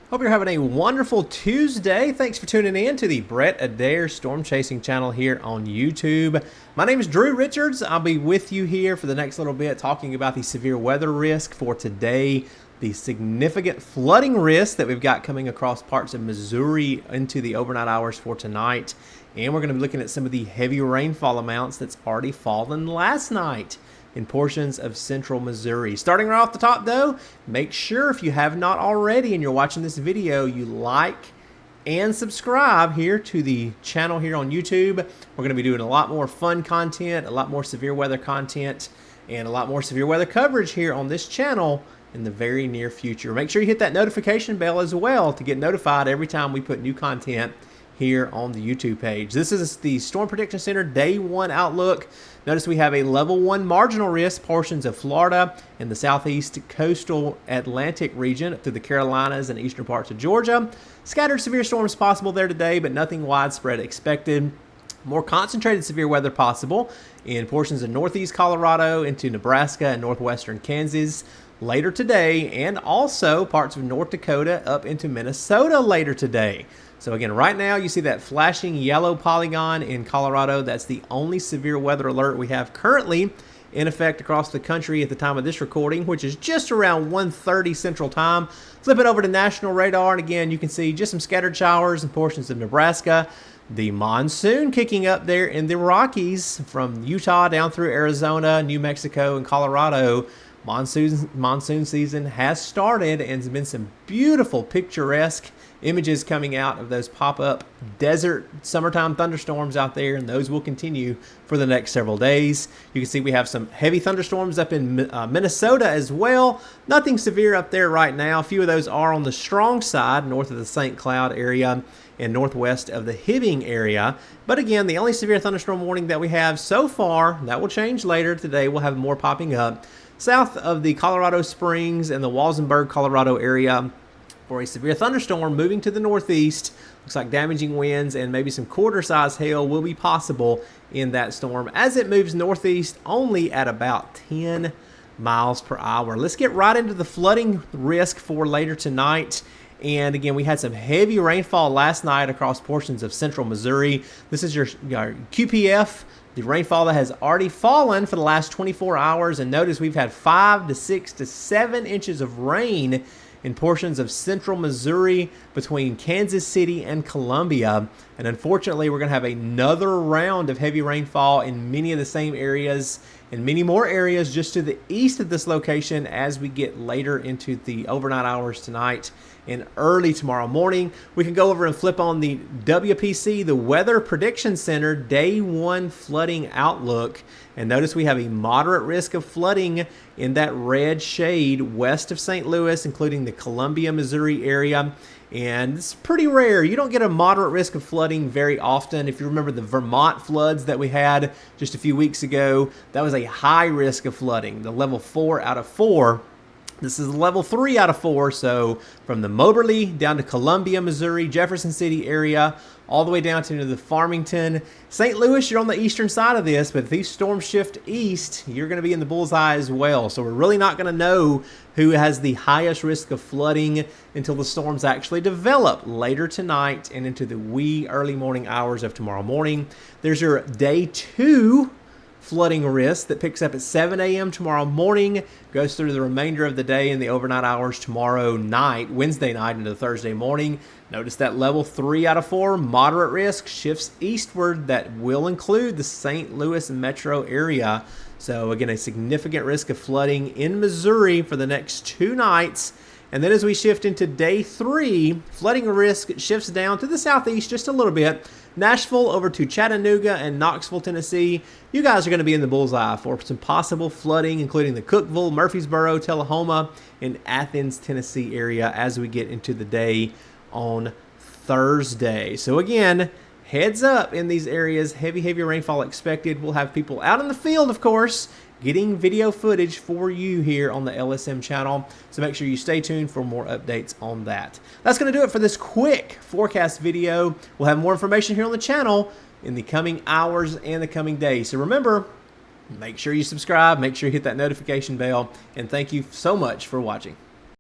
Hope you're having a wonderful Tuesday. Thanks for tuning in to the Brett Adair Storm Chasing channel here on YouTube. My name is Drew Richards. I'll be with you here for the next little bit talking about the severe weather risk for today, the significant flooding risk that we've got coming across parts of Missouri into the overnight hours for tonight. And we're going to be looking at some of the heavy rainfall amounts that's already fallen last night in portions of central Missouri. Starting right off the top though, make sure if you have not already and you're watching this video, you like and subscribe here to the channel here on YouTube. We're going to be doing a lot more fun content, a lot more severe weather content, and a lot more severe weather coverage here on this channel in the very near future. Make sure you hit that notification bell as well to get notified every time we put new content here on the YouTube page. This is the Storm Prediction Center Day 1 outlook. Notice we have a level 1 marginal risk portions of Florida and the southeast coastal Atlantic region up through the Carolinas and eastern parts of Georgia. Scattered severe storms possible there today, but nothing widespread expected. More concentrated severe weather possible in portions of northeast Colorado into Nebraska and northwestern Kansas later today, and also parts of North Dakota up into Minnesota later today. So again, right now you see that flashing yellow polygon in Colorado. That's the only severe weather alert we have currently in effect across the country at the time of this recording, which is just around 1:30 Central Time. Flip it over to national radar, and again, you can see just some scattered showers in portions of Nebraska. The monsoon kicking up there in the Rockies from Utah down through Arizona, New Mexico, and Colorado. Monsoon season has started, and there's been some beautiful picturesque images coming out of those pop-up desert summertime thunderstorms out there, and those will continue for the next several days. You can see we have some heavy thunderstorms up in Minnesota as well. Nothing severe up there right now. A few of those are on the strong side north of the St. Cloud area and northwest of the Hibbing area. But again, the only severe thunderstorm warning that we have so far, that will change later today. We'll have more popping up south of the Colorado Springs and the Walsenburg, Colorado area for a severe thunderstorm moving to the northeast. Looks like damaging winds and maybe some quarter-size hail will be possible in that storm as it moves northeast only at about 10 miles per hour. Let's get right into the flooding risk for later tonight. And again, we had some heavy rainfall last night across portions of central Missouri. This is your QPF. The rainfall that has already fallen for the last 24 hours. And notice we've had 5 to 6 to 7 inches of rain in portions of central Missouri between Kansas City and Columbia. And unfortunately, we're going to have another round of heavy rainfall in many of the same areas and many more areas just to the east of this location as we get later into the overnight hours tonight and early tomorrow morning. We can go over and flip on the WPC, the Weather Prediction Center Day 1 flooding outlook. And notice we have a moderate risk of flooding in that red shade west of St. Louis, including the Columbia, Missouri area. And it's pretty rare. You don't get a moderate risk of flooding very often. If you remember the Vermont floods that we had just a few weeks ago, that was a high risk of flooding, the level 4 out of 4. This is level 3 out of 4, so from the Moberly down to Columbia, Missouri, Jefferson City area, all the way down to the Farmington. St. Louis, you're on the eastern side of this, but if these storms shift east, you're going to be in the bullseye as well. So we're really not going to know who has the highest risk of flooding until the storms actually develop later tonight and into the wee early morning hours of tomorrow morning. There's your day 2 flooding risk that picks up at 7 a.m. tomorrow morning, goes through the remainder of the day in the overnight hours tomorrow night, Wednesday night into Thursday morning. Notice that level 3 out of 4 moderate risk shifts eastward. That will include the St. Louis metro area. So again, a significant risk of flooding in Missouri for the next 2 nights. And then as we shift into day 3, flooding risk shifts down to the southeast just a little bit. Nashville over to Chattanooga and Knoxville, Tennessee. You guys are going to be in the bullseye for some possible flooding, including the Cookeville, Murfreesboro, Tullahoma, and Athens, Tennessee area as we get into the day on Thursday. So again, heads up in these areas, heavy rainfall expected. We'll have people out in the field, of course, getting video footage for you here on the LSM channel. So make sure you stay tuned for more updates on that. That's going to do it for this quick forecast video. We'll have more information here on the channel in the coming hours and the coming days. So remember, make sure you subscribe, make sure you hit that notification bell, and thank you so much for watching.